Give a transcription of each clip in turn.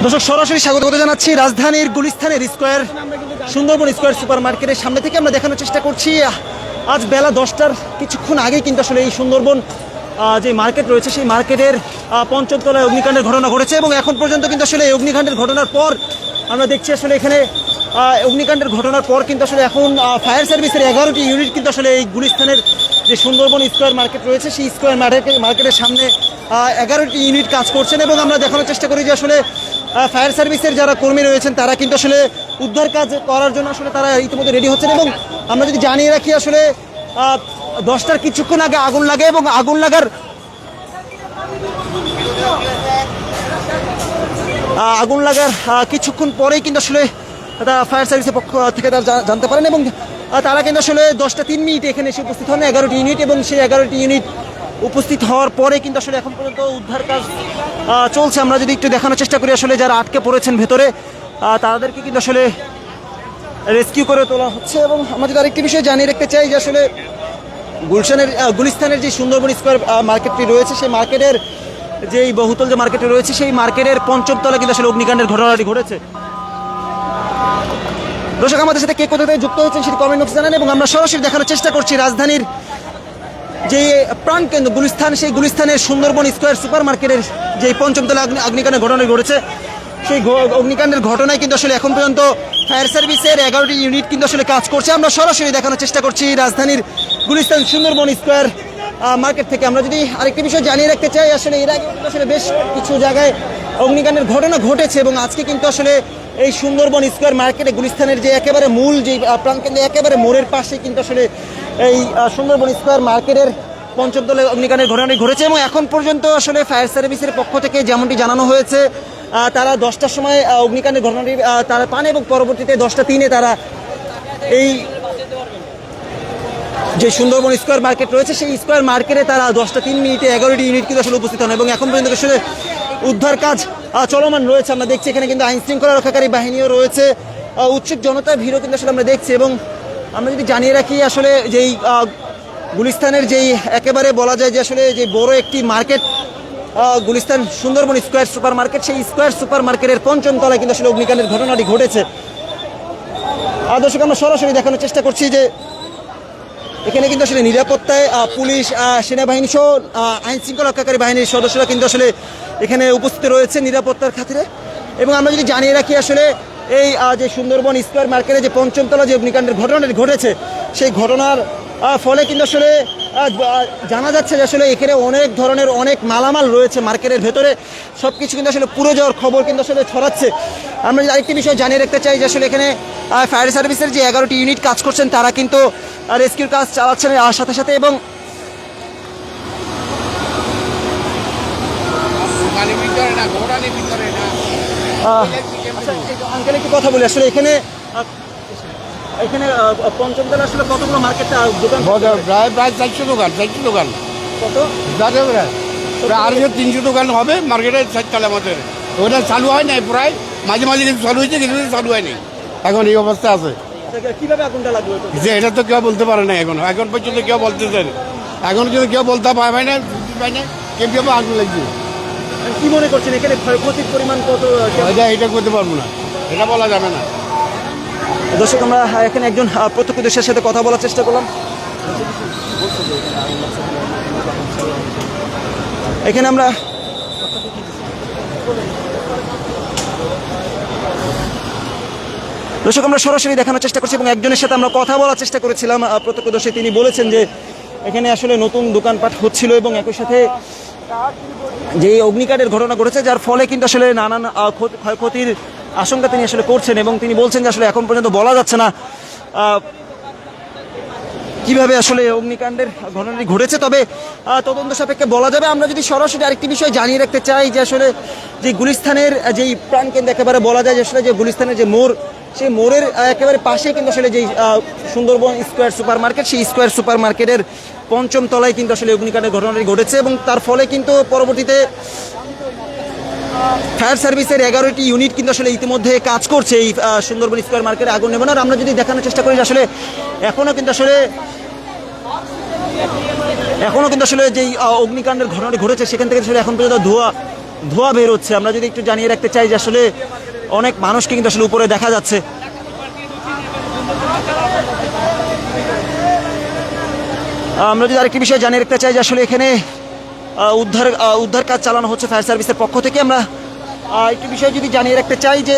দর্শক সরাসরি স্বাগত জানাচ্ছি রাজধানীর গুলিস্তানের স্কয়ার সুন্দরবন স্কয়ার সুপার মার্কেটের সামনে থেকে আমরা দেখানোর চেষ্টা করছি। আজ বেলা 10টার কিছুক্ষণ আগেই কিন্তু আসলে এই সুন্দরবন যে মার্কেট রয়েছে সেই মার্কেটের পঞ্চম তলায় অগ্নিকাণ্ডের ঘটনা ঘটেছে এবং এখন পর্যন্ত কিন্তু আসলে এই অগ্নিকাণ্ডের ঘটনার পর আমরা দেখছি আসলে এখানে অগ্নিকাণ্ডের ঘটনার পর কিন্তু আসলে এখন ফায়ার সার্ভিসের 11টি ইউনিট কিন্তু আসলে এই গুলিস্তানের যে সুন্দরবন স্কয়ার মার্কেট রয়েছে সেই স্কয়ার মার্কেটের সামনে 11টি ইউনিট কাজ করছেন এবং আমরা দেখানোর চেষ্টা করি যে আসলে ফায়ার সার্ভিসের যারা কর্মী রয়েছেন তারা কিন্তু আসলে উদ্ধার কাজ করার জন্য আসলে তারা ইতিমধ্যে রেডি হচ্ছেন এবং আমরা যদি জানিয়ে রাখি আসলে 10টার কিছুক্ষণ আগে আগুন লাগে এবং আগুন লাগার কিছুক্ষণ পরেই কিন্তু আসলে ফায়ার সার্ভিসের পক্ষ থেকে তারা জানতে পারেন এবং তারা কিন্তু আসলে 10:03 এখানে এসে উপস্থিত হন 11টি ইউনিট এবং সেই 11টি ইউনিট উপস্থিত হওয়ার পরে কিন্তু আসলে এখন পর্যন্ত উদ্ধার কাজ চলছে। আমরা যদি একটু দেখানোর চেষ্টা করি আসলে যারা আটকে পড়েছেন ভেতরে তাদেরকে কিন্তু আসলে রেস্কিউ করে তোলা হচ্ছে এবং আমরা যদি আরেকটি বিষয় জানিয়ে রাখতে চাই যে আসলে গুলিস্তানের যে সুন্দরবন স্কয়ার মার্কেটটি রয়েছে সেই মার্কেটের যেই বহুতল যে মার্কেটটি রয়েছে সেই মার্কেটের পঞ্চম তলা কিন্তু আসলে অগ্নিকাণ্ডের ঘটনাটি ঘটেছে। দর্শক আমাদের সাথে কে কোথা থেকে যুক্ত হয়েছেন সেটি কমেন্ট বক্সে জানান এবং আমরা সরাসরি দেখানোর চেষ্টা করছি রাজধানীর যে প্রাণকেন্দ্র গুলিস্তান সেই গুলিস্তানের সুন্দরবন স্কয়ার সুপার মার্কেটের যে পঞ্চমতলা অগ্নিকাণ্ডের ঘটনা ঘটেছে সেই অগ্নিকাণ্ডের ঘটনায় কিন্তু আসলে এখন পর্যন্ত ফায়ার সার্ভিসের 11টি ইউনিট কিন্তু আসলে কাজ করছে। আমরা সরাসরি দেখানোর চেষ্টা করছি রাজধানীর গুলিস্তান সুন্দরবন স্কয়ার মার্কেট থেকে। আমরা যদি আরেকটি বিষয় জানিয়ে রাখতে চাই আসলে এর আগে আসলে বেশ কিছু জায়গায় অগ্নিকাণ্ডের ঘটনা ঘটেছে এবং আজকে কিন্তু আসলে এই সুন্দরবন স্কয়ার মার্কেটে গুলিস্তানের যে একেবারে মূল যে প্রাণকেন্দ্রে একেবারে মোড়ের পাশে কিন্তু আসলে এই সুন্দরবন স্কয়ার মার্কেটের পঞ্চম তলায় অগ্নিকাণ্ডের ঘটনাটি ঘটেছে এবং এখন পর্যন্ত আসলে ফায়ার সার্ভিসের পক্ষ থেকে যেমনটি জানানো হয়েছে তারা 10টার সময় অগ্নিকাণ্ডের ঘটনাটি তারা পান এবং পরবর্তীতে 10:03 তারা এই যে সুন্দরবন স্কয়ার মার্কেট রয়েছে সেই স্কয়ার মার্কেটে তারা 10:03 11টি ইউনিট কিন্তু আসলে উপস্থিত হন এবং এখন পর্যন্ত আসলে উদ্ধার কাজ চলমান রয়েছে। আমরা দেখছি এখানে কিন্তু আইন শৃঙ্খলা রক্ষাকারী বাহিনীও রয়েছে, উৎসুক জনতার ভিড়ও কিন্তু আসলে আমরা দেখছি এবং আমরা যদি জানিয়ে রাখি আসলে যেই গুলিস্তানের যেই একেবারে বলা যায় যে আসলে যে বড় একটি market Gulistan Sundarban square super market সেই স্কয়ার সুপার মার্কেটের পঞ্চম তলায় কিন্তু আসলে অগ্নিকাণ্ডের ঘটনাটি ঘটেছে। দর্শক আমরা সরাসরি দেখানোর চেষ্টা করছি যে এখানে কিন্তু আসলে নিরাপত্তায় পুলিশ সেনাবাহিনী সহ আইন শৃঙ্খলা রক্ষাকারী বাহিনীর সদস্যরা কিন্তু আসলে এখানে উপস্থিত রয়েছে নিরাপত্তার খাতিরে এবং আমরা যদি জানিয়ে রাখি আসলে এই যে সুন্দরবন স্কয়ার মার্কেটে যে পঞ্চম তলা যে অগ্নিকাণ্ডের ঘটনাটি ঘটেছে সেই ঘটনার ফলে কিন্তু আসলে জানা যাচ্ছে যে আসলে এখানে অনেক ধরনের অনেক মালামাল রয়েছে মার্কেটের ভেতরে সব কিছু কিন্তু আসলে পুড়ে যাওয়ার খবর কিন্তু আসলে ছড়াচ্ছে। আমরা যদি আরেকটি বিষয় জানিয়ে রাখতে চাই যে আসলে এখানে ফায়ার সার্ভিসের যে 11টি ইউনিট কাজ করছেন তারা কিন্তু রেস্কিউর কাজ চালাচ্ছেন সাথে সাথে এবং আঙ্কেল একটু কথা বলি আসলে এখানে পঞ্চমতলা আসলে কতগুলো মার্কেট দোকান প্রায় 400 দোকান কত প্রায় আরো 300 দোকান হবে মার্কেটের 4 তলা আমাদের ওটা চালু হয় নাই প্রায় মাঝে মাঝে কিছু চালু হয়েছে কিছু চালু হয়নি এখন এই অবস্থা আছে। কিভাবে আগুনটা লাগলো যে এটা তো কেউ বলতে পারে না এখন পর্যন্ত কেউ বলতেছেন এখন কিন্তু কেউ বলতে পারে না কেউ আগুন লাগছে। কি মনে করছেন এখানে ক্ষয়ক্ষতির পরিমাণ কত এটা করতে পারবো না, এটা বলা যাবে না। দর্শক আমরা এখানে একজন প্রত্যক্ষদর্শীর সাথে কথা বলার চেষ্টা করলাম। এখানে আমরা দর্শক আমরা সরাসরি দেখানোর চেষ্টা করছি এবং একজনের সাথে আমরা কথা বলার চেষ্টা করেছিলাম প্রত্যক্ষদর্শী। তিনি বলেছেন যে এখানে আসলে নতুন দোকানপাট হচ্ছিল এবং একই সাথে যে অগ্নিকাণ্ডের ঘটনা ঘটেছে যার ফলে কিন্তু আসলে নানান ক্ষয়ক্ষতির আশঙ্কা তিনি আসলে করছেন এবং তিনি বলছেন যে আসলে এখন পর্যন্ত বলা যাচ্ছে না কিভাবে আসলে অগ্নিকাণ্ডের ঘটনাটি ঘটেছে, তবে তদন্ত সাপেক্ষে বলা যাবে। আমরা যদি সরাসরি আরেকটি বিষয় জানিয়ে রাখতে চাই যে আসলে যে গুলিস্তানের যেই প্রাণকেন্দ্র একেবারে বলা যায় যে আসলে যে গুলিস্তানের যে মোড় সেই মোড়ের একেবারে পাশে কিন্তু আসলে যেই সুন্দরবন স্কয়ার সুপার মার্কেট সেই স্কয়ার সুপার মার্কেটের পঞ্চম তলায় কিন্তু আসলে অগ্নিকাণ্ডের ঘটনাটি ঘটেছে এবং তার ফলে কিন্তু পরবর্তীতে ফায়ার সার্ভিসের 11টি ইউনিট কিন্তু আসলে ইতিমধ্যে কাজ করছে এই সুন্দরবন স্কয়ার মার্কেটে আগুন নেভানোর। আমরা যদি দেখানোর চেষ্টা করি আসলে এখনও কিন্তু আসলে যেই অগ্নিকাণ্ডের ঘটনাটি ঘটেছে সেখান থেকে আসলে এখন পর্যন্ত ধোঁয়া ধোঁয়া বের হচ্ছে। আমরা যদি একটু জানিয়ে রাখতে চাই যে আসলে অনেক মানুষকে কিন্তু আসলে উপরে দেখা যাচ্ছে। আমরা যদি আরেকটি বিষয় জানিয়ে রাখতে চাই যে আসলে এখানে উদ্ধার কাজ চালানো হচ্ছে ফায়ার সার্ভিসের পক্ষ থেকে। আমরা একটি বিষয় যদি জানিয়ে রাখতে চাই যে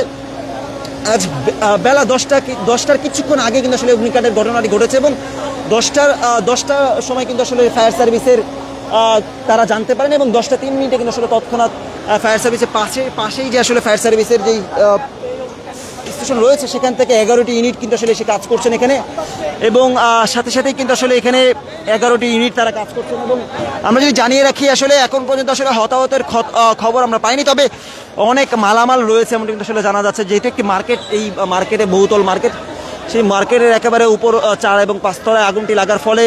আজ বেলা 10টার কিছুক্ষণ আগে কিন্তু আসলে অগ্নিকাণ্ডের ঘটনাটি ঘটেছে এবং 10টার সময় কিন্তু আসলে ফায়ার সার্ভিসের তারা জানতে পারেন এবং 10টা 3 মিনিটে কিন্তু আসলে তৎক্ষণাৎ ফায়ার সার্ভিসের পাশেই যে আসলে ফায়ার সার্ভিসের যেই স্টেশন রয়েছে সেখান থেকে 11টি ইউনিট কিন্তু আসলে এসে কাজ করছেন এখানে এবং সাথে সাথেই কিন্তু আসলে এখানে 11টি ইউনিট তারা কাজ করছেন। এবং আমরা যদি জানিয়ে রাখি আসলে এখন পর্যন্ত আসলে হতাহতের খবর আমরা পাইনি, তবে অনেক মালামাল রয়েছে এমনটি কিন্তু আসলে জানা যাচ্ছে। যেহেতু একটি মার্কেট, এই মার্কেটে বহুতল মার্কেট, সেই মার্কেটের একেবারে উপর 4 এবং 5 তলায় আগুনটি লাগার ফলে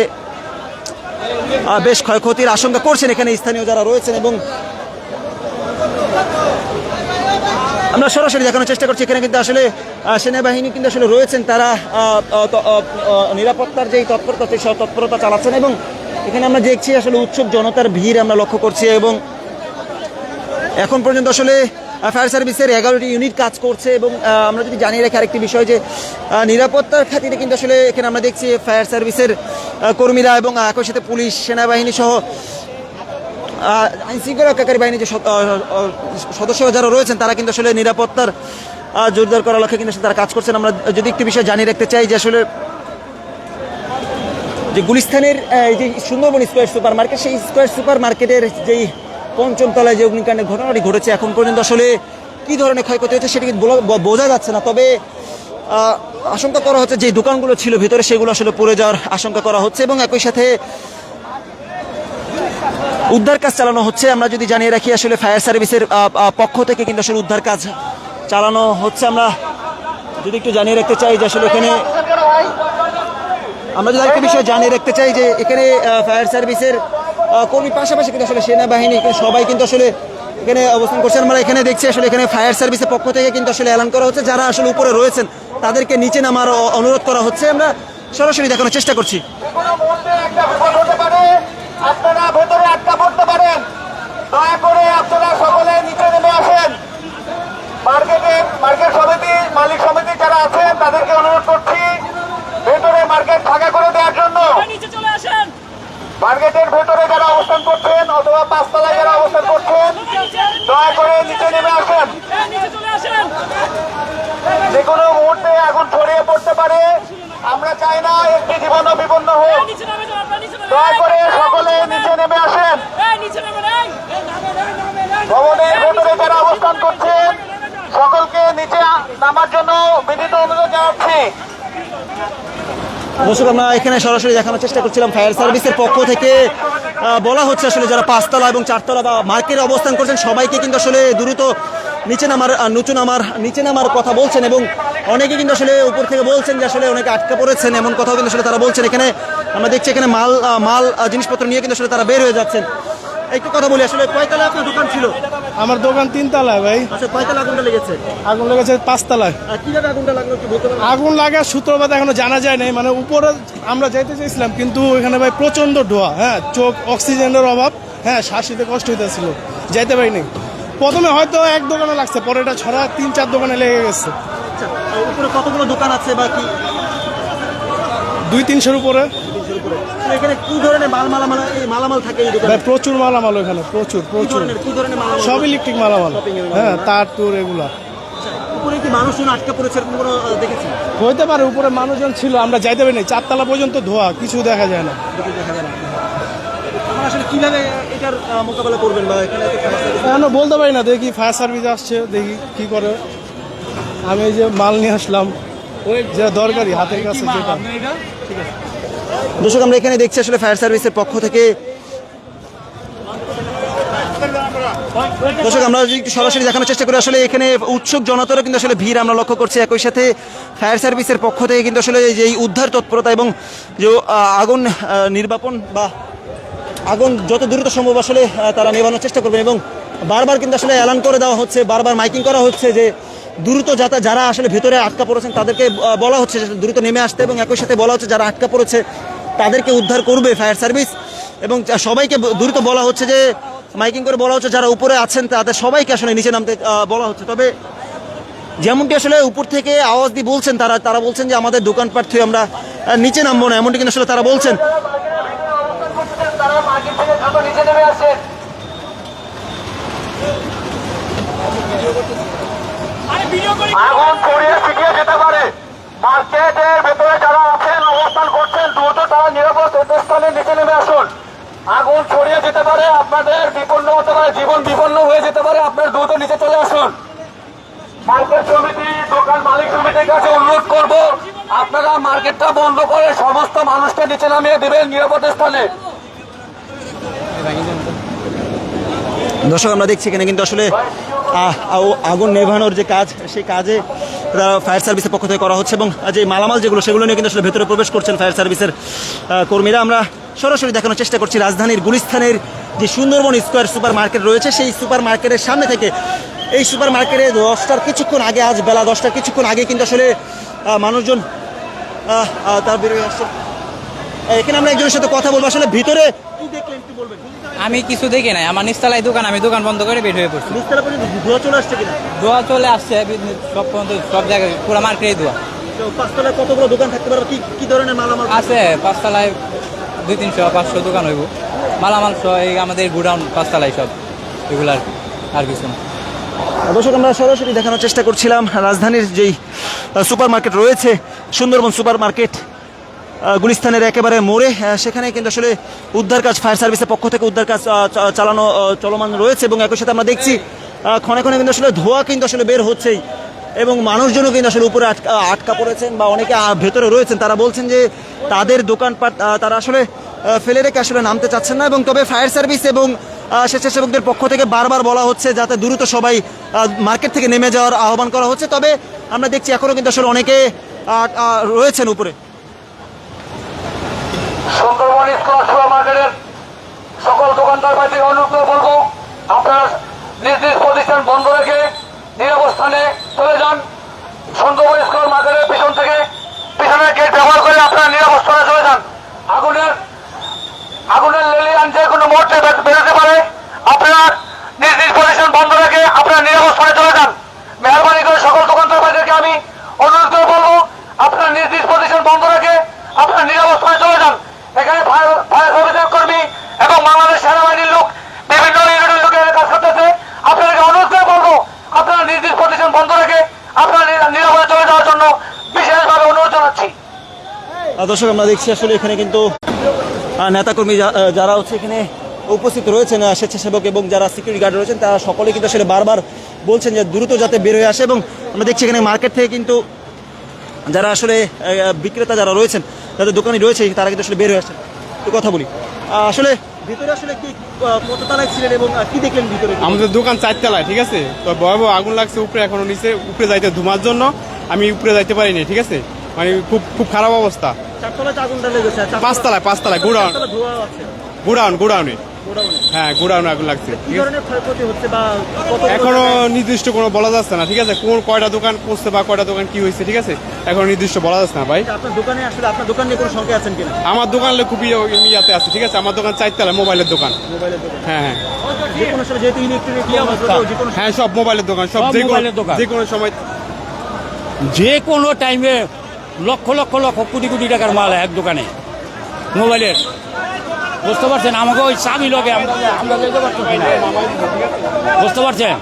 বেশ ক্ষয়ক্ষতির আশঙ্কা করছেন এখানে স্থানীয় যারা রয়েছেন। এবং আমরা সরাসরি দেখানোর চেষ্টা করছি এখানে কিন্তু আসলে সেনাবাহিনী কিন্তু আসলে রয়েছেন, তারা নিরাপত্তার যেই তৎপরতা সেই তৎপরতা চালাচ্ছেন এবং এখানে আমরা দেখছি আসলে উৎসুক জনতার ভিড় আমরা লক্ষ্য করছি। এবং এখন পর্যন্ত আসলে ফায়ার সার্ভিসের 11টি ইউনিট কাজ করছে। এবং আমরা যদি জানিয়ে রাখি আরেকটি বিষয় যে নিরাপত্তার খাতিরে কিন্তু আসলে এখানে আমরা দেখছি ফায়ার সার্ভিসের কর্মীরা এবং একই সাথে পুলিশ, সেনাবাহিনী সহ আইনশৃঙ্খলা রক্ষাকারী বাহিনীর যে সদস্য যারা রয়েছেন তারা কিন্তু আসলে নিরাপত্তার জোরদার করার লক্ষ্যে কিন্তু তারা কাজ করছেন। আমরা যদি একটি বিষয় জানিয়ে রাখতে চাই যে আসলে যে গুলিস্তানের যে সুন্দরবন স্কোয়ার সুপার মার্কেট, সেই স্কোয়ার সুপার মার্কেটের যেই 5ম তলায় যে অগ্নিকাণ্ডের ঘটনাটি ঘটেছে এখন পর্যন্ত আসলে কী ধরনের ক্ষয়ক্ষতি হচ্ছে সেটি কিন্তু বোঝা যাচ্ছে না। তবে আশঙ্কা করা হচ্ছে যে দোকানগুলো ছিল ভিতরে সেগুলো আসলে পড়ে যাওয়ার আশঙ্কা করা হচ্ছে এবং একই সাথে উদ্ধার কাজ চালানো হচ্ছে। আমরা যদি জানিয়ে রাখি আসলে ফায়ার সার্ভিসের পক্ষ থেকে কিন্তু আসলে উদ্ধার কাজ চালানো হচ্ছে। আমরা যদি একটু জানিয়ে রাখতে চাই যে আসলে এখানে আমরা যদি একটা বিষয় জানিয়ে রাখতে চাই যে এখানে ফায়ার সার্ভিসের কর্মীর পাশাপাশি কিন্তু আসলে সেনাবাহিনী সবাই কিন্তু আসলে এখানে অবস্থান করছেন। আমরা এখানে দেখছি আসলে এখানে ফায়ার সার্ভিসের পক্ষ থেকে কিন্তু আসলে এলান করা হচ্ছে যারা আসলে উপরে রয়েছেন তাদেরকে নিচে নামার অনুরোধ করা হচ্ছে। আমরা সরাসরি দেখানোর চেষ্টা করছি। আপনারা ভেতরে আটকা পড়তে পারেন, দয়া করে আপনারা সকলে নিচে নেমে আসেন। মার্কেট সমিতি, মালিক সমিতি যারা আছেন তাদেরকে অনুরোধ করছি ভেতরে মার্কেট ফাঁকা করে দেওয়ার জন্য। মার্কেটের ভেতরে যারা অবস্থান করছেন অথবা 5 তলায় যারা অবস্থান করছেন দয়া করে নিচে নেমে আসেন। যে কোনো মুহূর্তে আগুন ছড়িয়ে পড়তে পারে, আমরা চাই না একটি জীবনও বিপন্ন হোক। দয়া করে সকলে নিচে নেমে আসেন। ভবনের ভেতরে যারা অবস্থান করছেন সকলকে নিচে নামার জন্য বিনীত অনুরোধ জানাচ্ছি। দর্শক, আমরা এখানে সরাসরি দেখানোর চেষ্টা করছিলাম ফায়ার সার্ভিসের পক্ষ থেকে বলা হচ্ছে আসলে যারা 5 তলা এবং 4 তলা বা মার্কেটে অবস্থান করছেন সবাইকে কিন্তু আসলে দ্রুত নিচে নামার কথা বলছেন এবং অনেকে কিন্তু আসলে উপর থেকে বলছেন যে আসলে অনেকে আটকা পড়েছেন এমন কথাও কিন্তু আসলে তারা বলছেন। এখানে আমরা দেখছি এখানে মাল জিনিসপত্র নিয়ে কিন্তু আসলে তারা বের হয়ে যাচ্ছেন। একটু কথা বলি, আসলে কয়তলায় আপনার দোকান ছিল? আমার দোকান 3 তলায় ভাই। আচ্ছা, কয়তলা আগুনটা লেগেছে? আগুন লেগেছে 5 তলায়। কিভাবে আগুনটা লাগলো একটু বলতে পারবেন? আগুন লাগার সূত্রপাত এখনো জানা যায় নাই, মানে উপরে আমরা যাইতে চাইছিলাম কিন্তু এখানে ভাই প্রচন্ড ধোঁয়া, হ্যাঁ, চোখ অক্সিজেনের অভাব, হ্যাঁ, শ্বাস নিতে কষ্ট হইতেছিল, যাইতে পারিনি। প্রথমে হয়তো 1 দোকানে লাগছে, পরে এটা ছড়া 3-4 দোকানে লেগে গেছে। আচ্ছা, উপরে কতগুলো দোকান আছে বা কি? 200-300 উপরে। এখানে কি ধরনের মালামাল থাকে এই দোকানে? ভাই প্রচুর মালামাল ওখানে, প্রচুর কি ধরনের মালামাল? সব ইলেকট্রিক মালামাল, হ্যাঁ, তার তুর এগুলা। উপরে কি মানুষজন আটকা পড়েছে এরকম কোনো দেখেছেন? হইতে পারে, উপরে মানুষজন ছিল, আমরা যাইতে পারিনি। 4 তলা পর্যন্ত ধোঁয়া, কিছু দেখা যায় না। আসলে কিভাবে এটার মোকাবেলা করবেন বা এখানে এখনো বলতে পারি না, দেখি ফায়ার সার্ভিস আসছে, দেখি কি করে। আমি এই যে মাল নিয়ে আসলাম, যে দরকারি হাতের কাছে যেটা। দর্শক, আমরা এখানে দেখছি আসলে ফায়ার সার্ভিসের পক্ষ থেকে। দর্শক, আমরা যদি একটু সরাসরি দেখানোর চেষ্টা করি আসলে এখানে উৎসুক জনতারও কিন্তু আসলে ভিড় আমরা লক্ষ্য করছি। একই সাথে ফায়ার সার্ভিসের পক্ষ থেকে কিন্তু আসলে যেই উদ্ধার তৎপরতা এবং যে আগুন নির্বাপন বা আগুন যত দ্রুত সম্ভব আসলে তারা নেভানোর চেষ্টা করবেন এবং বারবার কিন্তু আসলে এলান করে দেওয়া হচ্ছে, বারবার মাইকিং করা হচ্ছে যে দ্রুত যারা আসলে ভেতরে আটকা পড়েছেন তাদেরকে বলা হচ্ছে দ্রুত নেমে আসতে এবং একই সাথে বলা হচ্ছে যারা আটকা পড়েছে তাদেরকে উদ্ধার করবে ফায়ার সার্ভিস এবং সবাইকে দ্রুত বলা হচ্ছে যে মাইকিং করে বলা হচ্ছে যারা উপরে আছেন তাদের সবাইকে আসলে নিচে নামতে বলা হচ্ছে। তবে যেমনটি আসলে উপর থেকে আওয়াজ দিয়ে বলছেন তারা বলছেন যে আমাদের দোকানপাট থেকে আমরা নিচে নামবো না, এমনটি কিন্তু আসলে তারা বলছেন। তারা মার্কেট থেকে দ্রুত নিচে নেমে আসেন। আগুন ছড়িয়ে ছিটিয়ে যেতে পারে। মার্কেটের ভেতরে যারা আছেন অবস্থান করছেন দ্রুত তারা নিরাপদ স্থানে নিচে নেমে আসুন। আগুন ছড়িয়ে যেতে পারে, আপনাদের বিপন্ন হতে পারে, জীবন বিপন্ন হয়ে যেতে পারে, আপনার দ্রুত নিচে চলে আসুন। মার্কেট সমিতি, দোকান মালিক সমিতির কাছে অনুরোধ করব আপনারা মার্কেটটা বন্ধ করে সমস্ত মানুষকে নিচে নামিয়ে দেবেন নিরাপদ স্থানে। দর্শক আমরা দেখছি এখানে কিন্তু আসলে আগুন নেভানোর যে কাজ সেই কাজে ফায়ার সার্ভিসের পক্ষ থেকে করা হচ্ছে এবং যে মালামাল যেগুলো সেগুলো নিয়ে কিন্তু আসলে ভেতরে প্রবেশ করছেন ফায়ার সার্ভিসের কর্মীরা। আমরা সরাসরি দেখানোর চেষ্টা করছি রাজধানীর গুলিস্তানের যে সুন্দরবন স্কোয়ার সুপার মার্কেট রয়েছে সেই সুপার মার্কেটের সামনে থেকে। এই সুপার মার্কেটে 10টার কিছুক্ষণ আগে, আজ বেলা 10টার কিছুক্ষণ আগে কিন্তু আসলে মানুষজন তার বেরোয় আসছে। এখানে আমরা একজনের সাথে কথা বলবো, আসলে ভিতরে কি দেখলেন একটু বলবেন? আমি কিছু দেখি নাই, আমার নিচতলায় দোকান, আমি দোকান বন্ধ করে বের হয়ে পড়ছি। নিচতলা পর্যন্ত ধোঁয়া চলে আসছে কিনা? ধোয়া চলে আসছে সব পর্যন্ত, সব জায়গায় পুরো মার্কেটে ধোয়া। তো পাঁচতলায় কতগুলো দোকান থাকতে পারবে? কি ধরনের মালামাল আছে 5তলায় 200-300-500 দোকান হইব, মালামাল সহ এই আমাদের গোডাউন 5তলায় সব এগুলো আর কিছু না। দর্শক আমরা সরাসরি দেখানোর চেষ্টা করছিলাম রাজধানীর যেই সুপার মার্কেট রয়েছে সুন্দরবন সুপার মার্কেট গুলিস্তানের একেবারে মোড়ে, সেখানে কিন্তু আসলে উদ্ধার কাজ ফায়ার সার্ভিসের পক্ষ থেকে উদ্ধার কাজ চলমান রয়েছে এবং একই সাথে আমরা দেখছি ক্ষণে ক্ষণে কিন্তু আসলে ধোঁয়া কিন্তু আসলে বের হচ্ছেই এবং মানুষজনও কিন্তু আসলে উপরে আটকা পড়েছেন বা অনেকে ভেতরে রয়েছেন। তারা বলছেন যে তাদের দোকানপাট তারা আসলে ফেলে রেখে আসলে নামতে চাচ্ছেন না এবং তবে ফায়ার সার্ভিস এবং স্বেচ্ছাসেবকদের পক্ষ থেকে বারবার বলা হচ্ছে যাতে দ্রুত সবাই মার্কেট থেকে নেমে যাওয়ার আহ্বান করা হচ্ছে। তবে আমরা দেখছি এখনও কিন্তু আসলে অনেকে রয়েছেন উপরে। সুন্দরবন স্কোয়ার সুপার মার্কেটের সকল দোকানদার ভাইদের অনুরোধ বলবো আপনারা নিজ নিজ প্রতিষ্ঠান বন্ধ রেখে নিরাপদ স্থানে চলে যান। সুন্দরবন স্কোয়ার মার্কেটের পিছনের গেট ব্যবহার করে আপনারা নিরাপদ স্থানে চলে যান। আগুনের লেলিয়ান যে কোনো মুহূর্তে বেরোতে পারে, আপনারা নিজ নিজ প্রতিষ্ঠান বন্ধ রেখে আপনারা নিরাপদ স্থানে চলে যান। মেহরবানি করে সকল দোকানদার ভাইদেরকে আমি অনুরোধ করে বলবো আপনারা নিজ নিজ প্রতিষ্ঠান বন্ধ রেখে আপনারা নিরাপদ স্থানে চলে যান। এখানে ফায়ার সার্ভিসের কর্মী এবং বাংলাদেশ সেনাবাহিনীর লোক বিভিন্ন ইউনিটের লোকের কাজ করতেছে। আপনাদেরকে অনুরোধ করে বলবো আপনারা নিজ নিজ প্রতিষ্ঠান বন্ধ রেখে আপনারা নিরাপদে চলে যাওয়ার জন্য বিশেষভাবে অনুরোধ জানাচ্ছি। দর্শক আমরা দেখছি আসলে এখানে কিন্তু নেতাকর্মী যারা হচ্ছে এখানে উপস্থিত রয়েছেন, স্বেচ্ছাসেবক এবং যারা সিকিউরিটি গার্ড রয়েছেন তারা সকলে কিন্তু আসলে বারবার বলছেন যে দ্রুত যাতে বের হয়ে আসে এবং আমরা দেখছি এখানে মার্কেট থেকে কিন্তু যারা আসলে বিক্রেতা যারা রয়েছেন যাদের দোকানে রয়েছে তারা কিন্তু আসলে বের হয়ে আসেন। তো কথা বলি আসলে ভিতরে আসলে কি কত তলায় ছিলেন এবং কি দেখলেন ভিতরে? আমাদের দোকান 4তলায়, ঠিক আছে। তো ভয়াবহ আগুন লাগছে উপরে, এখনো নিচে উপরে যাইতে ধুমার জন্য আমি উপরে যাইতে পারিনি, ঠিক আছে। মানে খুব খারাপ অবস্থা। 4তলায় আগুনটা লেগেছে? 5তলায় গোডাউনে হ্যাঁ, গোডাউনে আগুন লাগছে। কি ধরনের ক্ষয়ক্ষতি হচ্ছে বা এখনো নির্দিষ্ট কোনো বলা যাচ্ছে না, ঠিক আছে। কয়টা দোকান পড়ছে বা কয়টা দোকান কি হয়েছে, ঠিক আছে, এখনো নির্দিষ্ট বলা যাচ্ছে না ভাই। আপনার দোকানে আসলে আপনার দোকান নিয়ে কোনো সংখ্যা আছেন কিনা? আমার দোকানে খুবই ইয়াতে আছে, ঠিক আছে। আমার দোকান 4তলায়, মোবাইলের দোকান। হ্যাঁ যে কোনো সময় যেহেতু ইলেকট্রনিক হ্যাঁ, সব মোবাইলের দোকান, সব যে কোনো সময় যে কোনো টাইমে লক্ষ লক্ষ লক্ষ কোটি কোটি টাকার মাল এক দোকানে মোবাইলের, বুঝতে পারছেন। আমাকে ওই চাবি লগে আমরা যেতে পারছি না, বুঝতে পারছেন।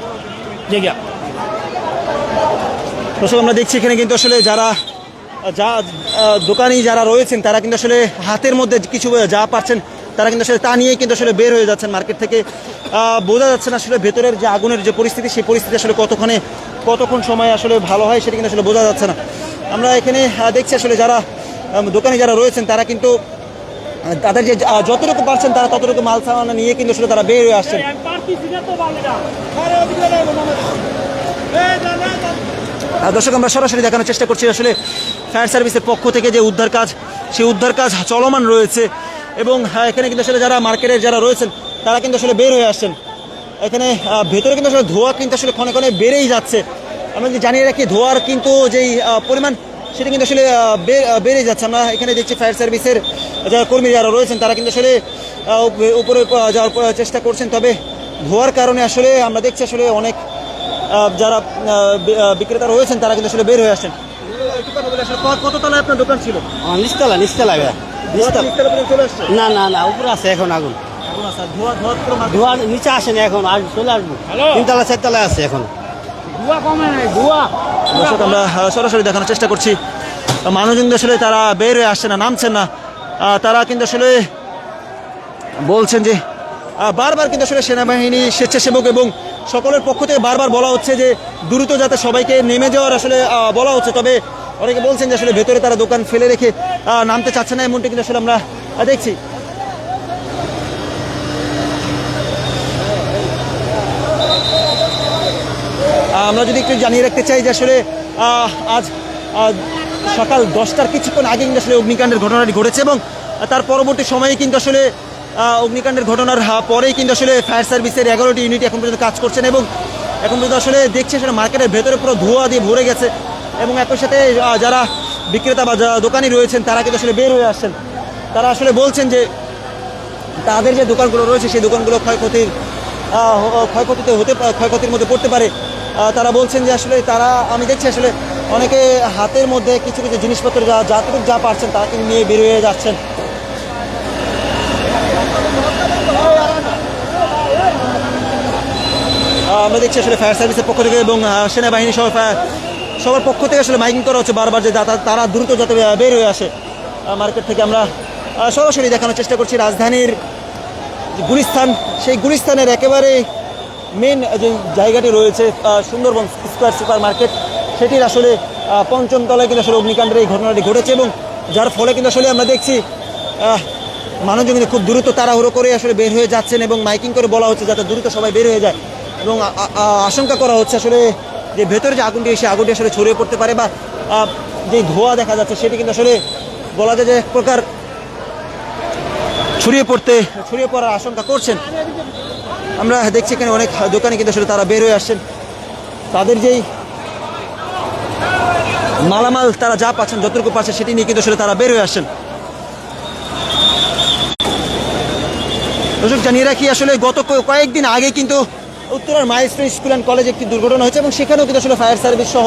দর্শক আমরা দেখছি এখানে কিন্তু আসলে যারা দোকানি যারা রয়েছেন তারা কিন্তু আসলে হাতের মধ্যে কিছু যা পাচ্ছেন তারা কিন্তু আসলে তা নিয়েই কিন্তু আসলে বের হয়ে যাচ্ছেন মার্কেট থেকে। বোঝা যাচ্ছে না আসলে ভেতরের যে আগুনের যে পরিস্থিতি সেই পরিস্থিতি আসলে কতক্ষণ সময় আসলে ভালো হয় সেটা কিন্তু আসলে বোঝা যাচ্ছে না। আমরা এখানে দেখছি আসলে যারা দোকানি যারা রয়েছেন তারা কিন্তু তাদের যে যতটুকু পারছেন তারা ততটুকু মাল সামানা নিয়ে কিন্তু আসলে তারা বের হয়ে আসছেন। দর্শক আমরা সরাসরি দেখানোর চেষ্টা করছি আসলে ফায়ার সার্ভিসের পক্ষ থেকে যে উদ্ধার কাজ সেই উদ্ধার কাজ চলমান রয়েছে এবং এখানে কিন্তু আসলে যারা মার্কেটের যারা রয়েছেন তারা কিন্তু আসলে বের হয়ে আসছেন। এখানে ভেতরে কিন্তু আসলে ধোঁয়া কিন্তু আসলে ক্ষণে ক্ষণে বেড়েই যাচ্ছে। আমরা যদি জানিয়ে রাখি ধোঁয়ার কিন্তু যেই পরিমাণ সেটা কিন্তু আসলে বেড়ে যাচ্ছে। আমরা এখানে দেখছি ফায়ার সার্ভিসের যারা কর্মী যারা রয়েছেন তারা কিন্তু আসলে উপরে যাওয়ার চেষ্টা করছেন, তবে ধোয়ার কারণে আসলে আমরা দেখছি আসলে অনেক যারা বিক্রেতা রয়েছেন তারা কিন্তু আসলে বের হয়ে আসছেন। একটু কথা বলি, আসলে কত তলায় আপনার দোকান ছিল? নিচতলা চলে আসছে? না উপরে আছে এখন আগুন। ধোয়া ধোয়া পুরো মার্কেট- ধোয়া নিচে আসেনি এখন, আর চলে আসবো। 3 তলা 4 তলায় আছে এখন। দর্শক আমরা সরাসরি দেখানোর চেষ্টা করছি, মানুষজন কিন্তু আসলে তারা বের হয়ে আসছে না, নামছেন না। তারা কিন্তু আসলে বলছেন যে বারবার কিন্তু আসলে সেনাবাহিনী, স্বেচ্ছাসেবক এবং সকলের পক্ষ থেকে বারবার বলা হচ্ছে যে দ্রুত যাতে সবাইকে নেমে যাওয়ার আসলে বলা হচ্ছে। তবে অনেকে বলছেন যে আসলে ভেতরে তারা দোকান ফেলে রেখে নামতে চাচ্ছে না, এমনটি কিন্তু আসলে আমরা দেখছি। আমরা যদি একটু জানিয়ে রাখতে চাই যে আসলে আজ সকাল 10টার কিছুক্ষণ আগে কিন্তু আসলে অগ্নিকাণ্ডের ঘটনাটি ঘটেছে এবং তার পরবর্তী সময়ে কিন্তু আসলে অগ্নিকাণ্ডের ঘটনার পরেই কিন্তু আসলে ফায়ার সার্ভিসের 11টি ইউনিট এখন পর্যন্ত কাজ করছেন এবং এখন পর্যন্ত আসলে দেখছি আসলে মার্কেটের ভেতরে পুরো ধোঁয়া দিয়ে ভরে গেছে এবং একই সাথে যারা বিক্রেতা বা দোকানি রয়েছেন তারা কিন্তু আসলে বের হয়ে আসছেন। তারা আসলে বলছেন যে তাদের যে দোকানগুলো রয়েছে সেই দোকানগুলো ক্ষয়ক্ষতির মধ্যে পড়তে পারে। তারা বলছেন যে আসলে আমি দেখছি আসলে অনেকে হাতের মধ্যে কিছু কিছু জিনিসপত্র যতটুকু যা পারছেন তারা কিন্তু নিয়ে বের হয়ে যাচ্ছেন। আমরা দেখছি আসলে ফায়ার সার্ভিসের পক্ষ থেকে এবং সেনাবাহিনী সবার পক্ষ থেকে আসলে মাইকিং করা হচ্ছে বারবার যে তারা দ্রুত যাতে বের হয়ে আসে মার্কেট থেকে। আমরা সরাসরি দেখানোর চেষ্টা করছি রাজধানীর গুলিস্তান, সেই গুলিস্তানের একেবারে মেন যে জায়গাটি রয়েছে সুন্দরবন স্কোয়ার সুপার মার্কেট, সেটির আসলে 5ম তলায় কিন্তু আসলে অগ্নিকাণ্ডের এই ঘটনাটি ঘটেছে এবং যার ফলে কিন্তু আসলে আমরা দেখছি মানুষজন কিন্তু খুব দ্রুত তাড়াহুড়ো করে আসলে বের হয়ে যাচ্ছেন এবং মাইকিং করে বলা হচ্ছে যাতে দ্রুত সবাই বের হয়ে যায় এবং আশঙ্কা করা হচ্ছে আসলে যে ভেতরে যে আগুনটি সেই আগুনটি আসলে ছড়িয়ে পড়তে পারে বা যে ধোঁয়া দেখা যাচ্ছে সেটি কিন্তু আসলে বলা যায় যে এক প্রকার ছড়িয়ে পড়ার আশঙ্কা করছেন। আমরা দেখছি এখানে অনেক দোকানে কিন্তু আসলে তারা বের হয়ে আসছেন, তাদের যেই মালামাল তারা যা পাচ্ছেন যতটুকু পাচ্ছে সেটি নিয়ে কিন্তু আসলে তারা বের হয়ে আসছেন। দর্শক জানিয়ে রাখি আসলে গত কয়েকদিন আগে কিন্তু উত্তরার মাইস্ট্রি স্কুল অ্যান্ড কলেজে একটি দুর্ঘটনা হয়েছে এবং সেখানেও কিন্তু আসলে ফায়ার সার্ভিস সহ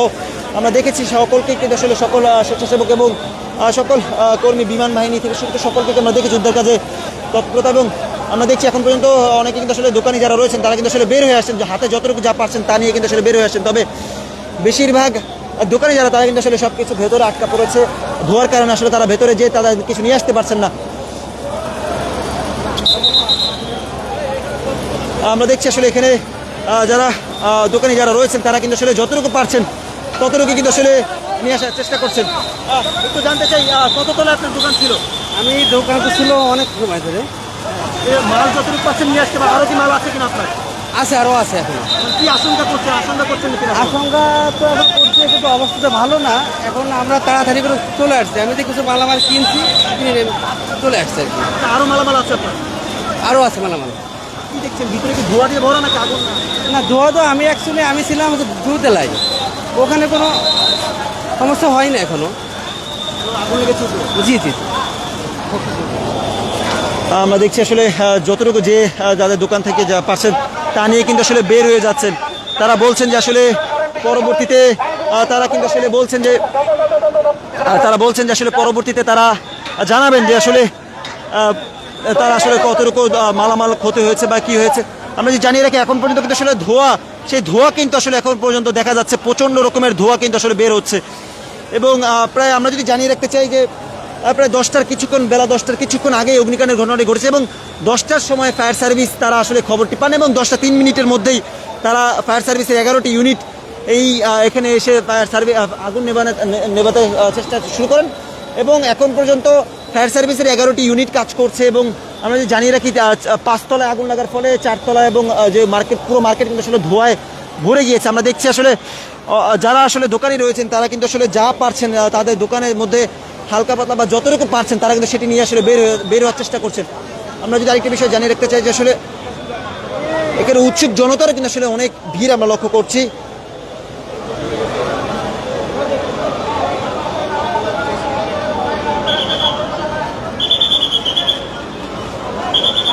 আমরা দেখেছি সকলকে কিন্তু আসলে সকল স্বেচ্ছাসেবক এবং সকল কর্মী, বিমান বাহিনী থেকে শুরু করে সকলকে আমরা দেখেছি উদ্ধার কাজে তৎপরতা এবং আমরা দেখছি এখন পর্যন্ত অনেকে কিন্তু আসলে দোকানি যারা রয়েছেন তারা কিন্তু আসলে বের হয়ে আসছেন, যে হাতে যতটুকু যা পারছেন তা নিয়ে কিন্তু আসলে বের হয়ে আসছেন। তবে বেশিরভাগ দোকানি যারা তারা কিন্তু আসলে সব কিছু ভেতরে আটকা পড়েছে, ধোয়ার কারণে আসলে তারা ভেতরে যেয়ে তারা কিছু নিয়ে আসতে পারছেন না। আমরা দেখছি আসলে এখানে যারা দোকানি যারা রয়েছেন তারা কিন্তু আসলে যতটুকু পারছেন ততটুকু কিন্তু আসলে নিয়ে আসার চেষ্টা করছেন। একটু জানতে চাই কত তলায় আপনার দোকান ছিল? আমি দোকান তো ছিল অনেক সময় ধরে। মাল যতটুকু পাচ্ছেন নিয়ে আসতে পারেন, আরও কি মাল আছে কিনা আপনার? আছে, আরও আছে এখন। কি আশঙ্কা করছেন কিনা? আশঙ্কা তো এখন করছে, কিন্তু অবস্থাটা ভালো না। এখন আমরা তাড়াতাড়ি করে চলে আসছি। আমি তো কিছু মালামাল কিনে চলে আসছি আর কি। আরও মালামাল আছে আপনার? আরও আছে মালামাল। কি দেখছেন ভিতরে কি ধোঁয়া দিয়ে ভরা নাকি আগুন? না, ধোয়া তো আমি ছিলাম 2 তলায়, ওখানে কোনো সমস্যা হয় না এখনো। আগুন লেগেছে? জি জি। আমরা দেখছি আসলে যতটুকু যে যাদের দোকান থেকে যা পাচ্ছেন তা নিয়ে কিন্তু আসলে বের হয়ে যাচ্ছেন। তারা বলছেন যে আসলে পরবর্তীতে তারা কিন্তু আসলে বলছেন যে আসলে পরবর্তীতে তারা জানাবেন যে আসলে তারা আসলে কতটুকু মালামাল ক্ষতি হয়েছে বা কি হয়েছে। আমরা যে জানিয়ে রাখি এখন পর্যন্ত কিন্তু আসলে সেই ধোঁয়া কিন্তু আসলে এখন পর্যন্ত দেখা যাচ্ছে প্রচণ্ড রকমের ধোঁয়া কিন্তু আসলে বের হচ্ছে এবং প্রায় আমরা যদি জানিয়ে রাখতে চাই যে প্রায় বেলা 10টার কিছুক্ষণ আগে অগ্নিকাণ্ডের ঘটনাটি ঘটেছে এবং 10টার সময় ফায়ার সার্ভিস তারা আসলে খবরটি পান এবং 10টা 3 মিনিটের মধ্যেই তারা ফায়ার সার্ভিসের 11টি ইউনিট এখানে এসে ফায়ার সার্ভিস আগুন নেভাতে চেষ্টা শুরু করেন এবং এখন পর্যন্ত ফায়ার সার্ভিসের 11টি ইউনিট কাজ করছে এবং আমরা যদি জানিয়ে রাখি 5 তলায় আগুন লাগার ফলে 4 তলায় এবং যে পুরো মার্কেট কিন্তু আসলে ধোঁয়ায় ভরে গিয়েছে। আমরা দেখছি আসলে যারা আসলে দোকানি রয়েছেন তারা কিন্তু আসলে যা পারছেন তাদের দোকানের মধ্যে হালকা পাতলা বা যতটুকু পারছেন তারা কিন্তু সেটি নিয়ে আসলে বের হওয়ার চেষ্টা করছেন। আমরা যদি আরেকটা বিষয় জানিয়ে রাখতে চাই যে আসলে এখানে উৎসুক জনতারও কিন্তু আসলে অনেক ভিড় আমরা লক্ষ্য করছি।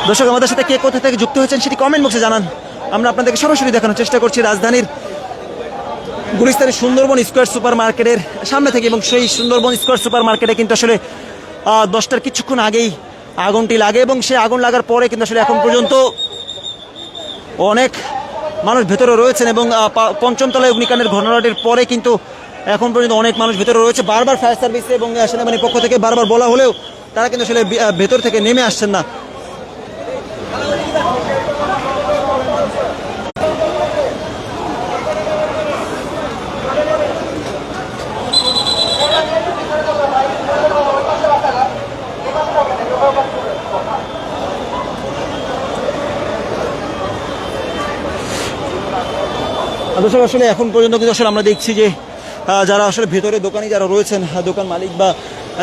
দর্শক আমাদের সাথে কে কোথা থেকে যুক্ত হয়েছেন সেটি কমেন্ট বক্সে জানান। আমরা আপনাদেরকে সরাসরি দেখানোর চেষ্টা করছি রাজধানীর গুলিস্তানের সুন্দরবন স্কোয়ার সুপার মার্কেটের সামনে থেকে। এবং সেই সুন্দরবন স্কোয়ার সুপার মার্কেটে কিন্তু আসলে 10টার কিছুক্ষণ আগেই আগুনটি লাগে এবং সেই আগুন লাগার পরে কিন্তু আসলে এখন পর্যন্ত অনেক মানুষ ভেতরে রয়েছেন এবং পঞ্চম তলায় অগ্নিকাণ্ডের ঘটনাটির পরে কিন্তু এখন পর্যন্ত অনেক মানুষ ভেতরে রয়েছে। বারবার ফায়ার সার্ভিস এবং সেনাবাহিনীর পক্ষ থেকে বারবার বলা হলেও তারা কিন্তু আসলে ভেতর থেকে নেমে আসছেন না। দর্শক আসলে এখন পর্যন্ত কিন্তু আসলে আমরা দেখছি যে যারা আসলে ভেতরে দোকানি যারা রয়েছেন, দোকান মালিক বা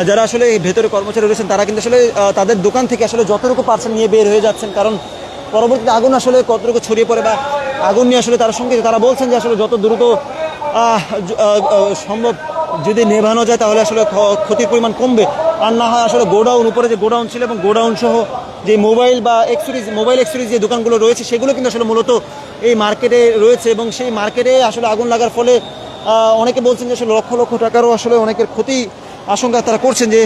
যারা আসলে ভেতরে কর্মচারী রয়েছেন, তারা কিন্তু আসলে তাদের দোকান থেকে আসলে যতটুকু পারছেন নিয়ে বের হয়ে যাচ্ছেন। কারণ পরবর্তীতে আগুন আসলে কতটুকু ছড়িয়ে পড়ে বা আগুন নিয়ে আসলে তার সঙ্গে তারা বলছেন যে আসলে যত দ্রুত সম্ভব যদি নেভানো যায় তাহলে আসলে ক্ষতির পরিমাণ কমবে। আর না হয় আসলে গোডাউন, উপরে যে গোডাউন ছিল এবং গোডাউন সহ যে মোবাইল এক্সেসরিজ যে দোকানগুলো রয়েছে সেগুলো কিন্তু আসলে মূলত এই মার্কেটে রয়েছে এবং সেই মার্কেটে আসলে আগুন লাগার ফলে অনেকে বলছেন যে আসলে লক্ষ লক্ষ টাকারও আসলে অনেকের ক্ষতি আশঙ্কা তারা করছেন। যে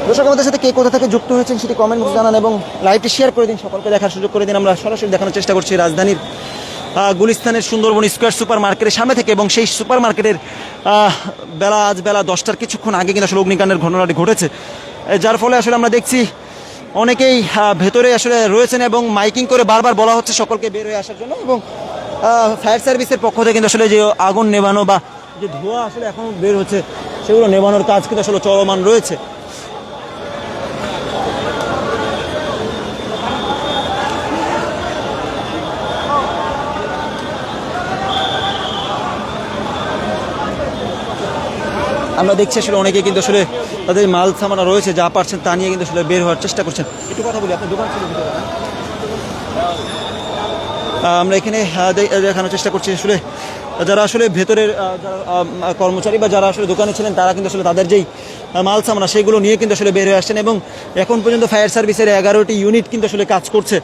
দর্শক আমাদের সাথে কে কোথা থেকে যুক্ত হয়েছেন সেটি কমেন্ট বক্সে জানান এবং লাইভটি শেয়ার করে দিন, সকলকে দেখার সুযোগ করে দিন। আমরা সরাসরি দেখানোর চেষ্টা করছি রাজধানীর গুলিস্তানের সুন্দরবন স্কোয়ার সুপার মার্কেটের সামনে থেকে এবং সেই সুপার মার্কেটের আজ বেলা 10টার কিছুক্ষণ আগে কিন্তু আসলে অগ্নিকাণ্ডের ঘটনাটি ঘটেছে, যার ফলে আসলে আমরা দেখছি অনেকেই ভেতরে আসলে রয়েছেন এবং মাইকিং করে বারবার বলা হচ্ছে সকলকে বের হয়ে আসার জন্য। এবং ফায়ার সার্ভিসের পক্ষ থেকে কিন্তু আসলে যে আগুন নেভানো বা যে ধোঁয়া আসলে এখন বের হচ্ছে সেগুলো নেভানোর কাজ কিন্তু আসলে চলমান রয়েছে। আমরা দেখছি আসলে অনেকে কিন্তু আসলে তাদের মাল সামানা রয়েছে যা পারছেন তা নিয়ে কিন্তু আসলে বের হওয়ার চেষ্টা করছেন। একটু কথা বলি, আপনার দোকান ছিল ভিতরে? আমরা এখানে দেখানোর চেষ্টা করছি আসলে যারা আসলে ভেতরের কর্মচারী বা যারা আসলে দোকানে ছিলেন তারা কিন্তু আসলে তাদের যেই মাল সামানা সেগুলো নিয়ে কিন্তু আসলে বের হয়ে আসছেন এবং এখন পর্যন্ত ফায়ার সার্ভিসের 11টি ইউনিট কিন্তু আসলে কাজ করছে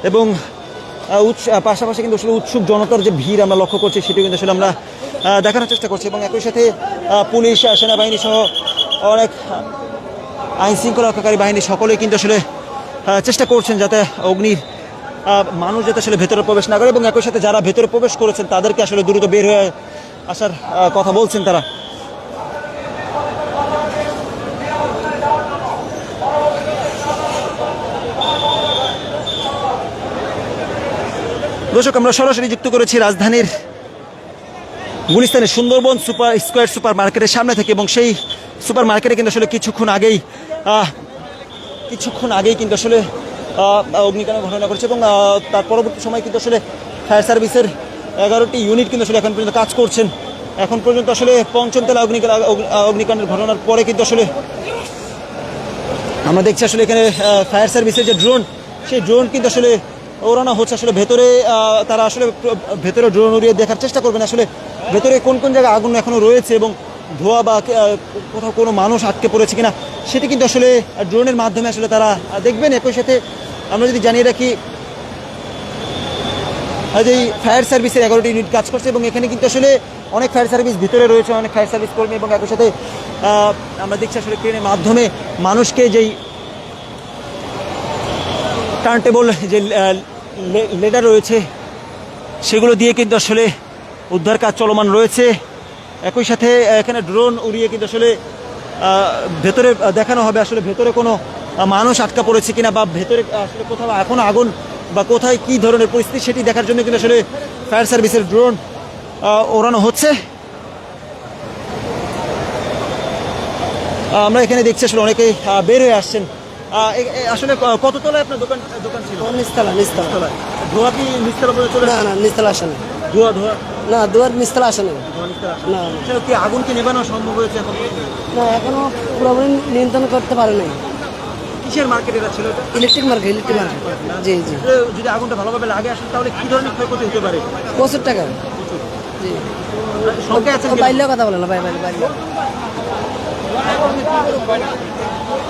এবং পাশাপাশি কিন্তু আসলে উৎসুক জনতার যে ভিড় আমরা লক্ষ্য করছি সেটি কিন্তু আসলে আমরা দেখানোর চেষ্টা করছি এবং একই সাথে পুলিশ, সেনাবাহিনী সহ অনেক আইন শৃঙ্খলা রক্ষাকারী বাহিনী সকলেই কিন্তু আসলে চেষ্টা করছেন যাতে অগ্নির মানুষ যাতে আসলে ভেতরে প্রবেশ না করে এবং একই সাথে যারা ভেতরে প্রবেশ করেছেন তাদেরকে আসলে দ্রুত বের হয়ে আসার কথা বলছেন তারা। দর্শক আমরা সরাসরি যুক্ত করেছি রাজধানীর গুলিস্তানের সুন্দরবন স্কোয়ার সুপার মার্কেটের সামনে থেকে এবং সেই সুপার মার্কেটে কিন্তু আসলে কিছুক্ষণ আগেই কিন্তু আসলে অগ্নিকাণ্ডের ঘটনা ঘটেছে এবং তার পরবর্তী সময় কিন্তু আসলে ফায়ার সার্ভিসের 11টি ইউনিট কিন্তু আসলে এখন পর্যন্ত কাজ করছেন। এখন পর্যন্ত আসলে পঞ্চম তলা অগ্নিকাণ্ডের ঘটনার পরে কিন্তু আসলে আমরা দেখছি আসলে এখানে ফায়ার সার্ভিসের যে ড্রোন, সেই ড্রোন কিন্তু আসলে ওড়ানো হচ্ছে। আসলে ভেতরে তারা আসলে ভেতরে ড্রোন উড়িয়ে দেখার চেষ্টা করবেন আসলে ভেতরে কোন কোন জায়গায় আগুন এখনও রয়েছে এবং ধোঁয়া বা কোথাও কোনো মানুষ আটকে পড়েছে কিনা সেটি কিন্তু আসলে ড্রোনের মাধ্যমে আসলে তারা দেখবেন। একই সাথে আমরা যদি জানিয়ে রাখি যে ফায়ার সার্ভিসের 11টি ইউনিট কাজ করছে এবং এখানে কিন্তু আসলে অনেক ফায়ার সার্ভিস ভিতরে রয়েছে, অনেক ফায়ার সার্ভিস কর্মী এবং একই সাথে আমরা দেখছি আসলে ক্রেনের মাধ্যমে মানুষকে যেই টার্ন টেবল যে লেডার রয়েছে সেগুলো দিয়ে কিন্তু আসলে উদ্ধার কাজ চলমান রয়েছে। একই সাথে এখানে ড্রোন উড়িয়ে কিন্তু আসলে ভেতরে দেখানো হবে আসলে ভেতরে কোনো মানুষ আটকা পড়েছে কিনা বা ভেতরে আসলে কোথাও এখনও আগুন বা কোথায় কী ধরনের পরিস্থিতি সেটি দেখার জন্য কিন্তু আসলে ফায়ার সার্ভিসের ড্রোন ওড়ানো হচ্ছে। আমরা এখানে দেখছি আসলে অনেকেই বের হয়ে আসছেন। আসলে কত তলায় আপনার দোকান ছিল? নিচতলা। ধোয়া কি নিচতলা পর্যন্ত চলে? না নিচতলা আসে না। ধোয়া না দুয়ার নিচতলা আসে না। না কি আগুন কি নেভানো সম্ভব হয়েছে এখন? না এখনো পুরোপুরি নিয়ন্ত্রণ করতে পারে নাই। কিসের মার্কেট এটা ছিল? Electric market. জি জি। যদি আগুনটা ভালোভাবে লাগে আসলে তাহলে কি ধরনের ক্ষয়ক্ষতি হতে পারে? প্রচুর টাকা। জি সংখ্যা আছে বাইরেও কথা বলে না, বাইরে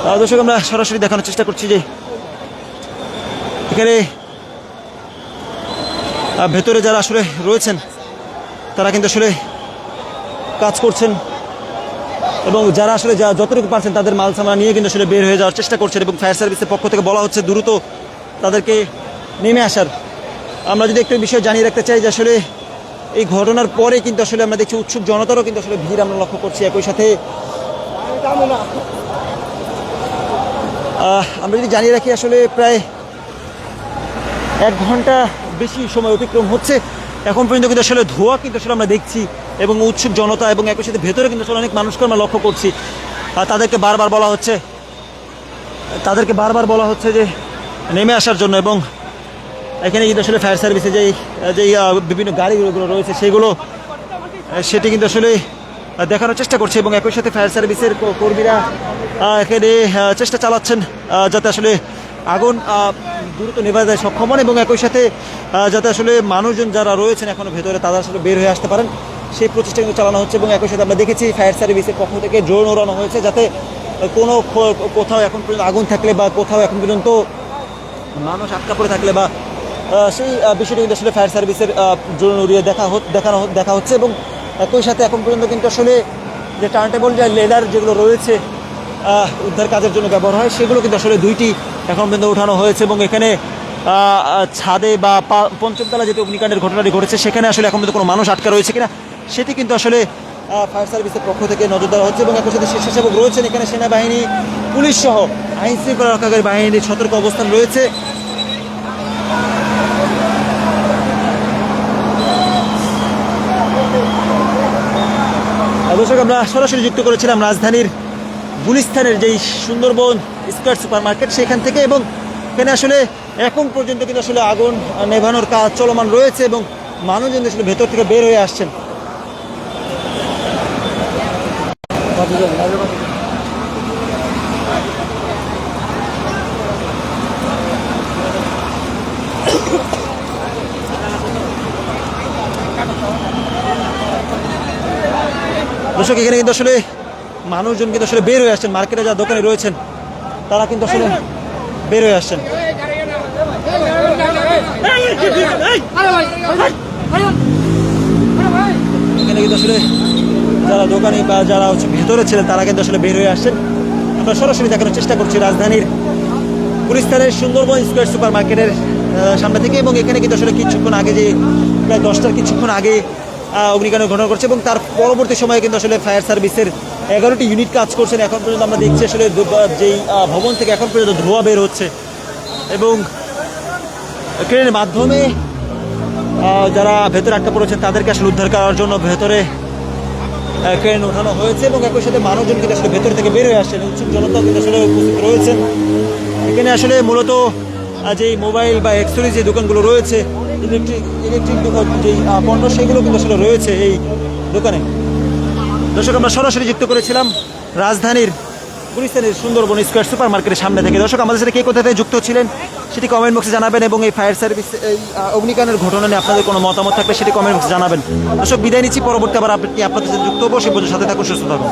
দর্শক আমরা সরাসরি দেখানোর চেষ্টা করছি যে এখানে ভেতরে যারা আসলে রয়েছেন তারা কিন্তু আসলে কাজ করছেন এবং যারা আসলে যতটুকু পারছেন তাদের মাল সামানা নিয়ে কিন্তু আসলে বের হয়ে যাওয়ার চেষ্টা করছেন এবং ফায়ার সার্ভিসের পক্ষ থেকে বলা হচ্ছে দ্রুত তাদেরকে নেমে আসার। আমরা যদি একটু বিষয় জানিয়ে রাখতে চাই যে আসলে এই ঘটনার পরে কিন্তু আসলে আমরা দেখছি উৎসুক জনতারও কিন্তু আসলে ভিড় আমরা লক্ষ্য করছি। একই সাথে আমরা যদি জানিয়ে রাখি আসলে প্রায় 1 ঘন্টা বেশি সময় অতিক্রম হচ্ছে, এখন পর্যন্ত কিন্তু আসলে ধোঁয়া কিন্তু আসলে আমরা দেখছি এবং উৎসুক জনতা এবং একই সাথে ভেতরে কিন্তু আসলে অনেক মানুষকে আমরা লক্ষ্য করছি। আর তাদেরকে বারবার বলা হচ্ছে যে নেমে আসার জন্য এবং এখানে কিন্তু আসলে ফায়ার সার্ভিসে যেই বিভিন্ন গাড়িগুলো রয়েছে সেটি কিন্তু আসলে দেখানোর চেষ্টা করছে এবং একই সাথে ফায়ার সার্ভিসের কর্মীরা এখানে চেষ্টা চালাচ্ছেন যাতে আসলে আগুন দ্রুত নেভা যায় সক্ষম হন এবং একই সাথে যাতে আসলে মানুষজন যারা রয়েছেন এখনো ভেতরে তারা আসলে বের হয়ে আসতে পারেন সেই প্রচেষ্টা কিন্তু চালানো হচ্ছে। এবং একই সাথে আমরা দেখেছি ফায়ার সার্ভিসের পক্ষ থেকে ড্রোন ওড়ানো হয়েছে যাতে কোথাও এখন পর্যন্ত আগুন থাকলে বা কোথাও এখন পর্যন্ত মানুষ আটকা পড়ে থাকলে বা সেই বিষয়টি কিন্তু আসলে ফায়ার সার্ভিসের ড্রোন উড়িয়ে দেখা হচ্ছে এবং একই সাথে এখন পর্যন্ত কিন্তু আসলে যে টার্নটেবল যে লেদার যেগুলো রয়েছে উদ্ধার কাজের জন্য ব্যবহার হয় সেগুলো কিন্তু আসলে 2টি এখন পর্যন্ত উঠানো হয়েছে এবং এখানে ছাদে বা 5ম তলা যেতে অগ্নিকাণ্ডের ঘটনাটি ঘটেছে সেখানে আসলে এখন পর্যন্ত কোনো মানুষ আটকা রয়েছে কিনা সেটি কিন্তু আসলে ফায়ার সার্ভিসের পক্ষ থেকে নজর দেওয়া হচ্ছে এবং একই সাথে স্বেচ্ছাসেবক রয়েছেন এখানে সেনাবাহিনী, পুলিশ সহ আইন শৃঙ্খলা রক্ষাকারী বাহিনীর সতর্ক অবস্থান রয়েছে। দর্শক আমরা সরাসরি যুক্ত করেছিলাম রাজধানীর গুলিস্তানের যেই সুন্দরবন স্কয়ার সুপার মার্কেট সেখান থেকে এবং এখানে আসলে এখন পর্যন্ত কিন্তু আসলে আগুন নেভানোর কাজ চলমান রয়েছে এবং মানুষজন আসলে ভেতর থেকে বের হয়ে আসছেন। দর্শক এখানে কিন্তু আসলে মানুষজন কিন্তু আসলে বের হয়ে আসছেন, মার্কেটে যারা দোকানে রয়েছেন তারা কিন্তু আসলে বের হয়ে আসছেন। এখানে কিন্তু আসলে যারা দোকানি বা যারা ভেতরে ছিলেন তারা কিন্তু আসলে বের হয়ে আসছেন। আমরা সরাসরি দেখানোর চেষ্টা করছি রাজধানীর গুলিস্তানের সুন্দরবন স্কয়ার সুপার মার্কেটের সামনে থেকে এবং এখানে কিন্তু আসলে কিছুক্ষণ আগে যে প্রায় 10টার কিছুক্ষণ আগে অগ্নিকাণ্ডের ঘটনা করছে এবং তার পরবর্তী সময়ে কিন্তু আসলে ফায়ার সার্ভিসের 11টি ইউনিট কাজ করছেন। এখন পর্যন্ত আমরা দেখছি আসলে যেই ভবন থেকে এখন পর্যন্ত ধোঁয়া বের হচ্ছে এবং ক্রেনের মাধ্যমে যারা ভেতরে আটকা পড়েছেন তাদেরকে আসলে উদ্ধার করার জন্য ভেতরে ক্রেন ওঠানো হয়েছে এবং একই সাথে মানুষজন কিন্তু আসলে ভেতর থেকে বের হয়ে আসছেন, উৎসুক জনতা কিন্তু আসলে উপস্থিত রয়েছেন। এখানে আসলে মূলত যেই মোবাইল বা অ্যাক্সেসরিজ যে দোকানগুলো রয়েছে, ইলেকট্রিক দোকান যেই পণ্য সেগুলো কিন্তু আসলে রয়েছে এই দোকানে। দর্শক আমরা সরাসরি যুক্ত করেছিলাম রাজধানীর গুলিস্তানের সুন্দরবন স্কয়ার সুপার মার্কেটের সামনে থেকে। দর্শক আমাদের সাথে কে কোথা থেকে যুক্ত ছিলেন সেটি কমেন্ট বক্সে জানাবেন এবং এই ফায়ার সার্ভিস এই অগ্নিকাণ্ডের ঘটনা নিয়ে আপনাদের কোনো মতামত থাকলে সেটি কমেন্ট বক্সে জানাবেন। দর্শক বিদায় নিচ্ছি, পরবর্তী আবার আপনি আপনাদের সাথে যুক্ত হবো, সে পর্যন্ত সাথে থাকুন, সুস্থ থাকুন।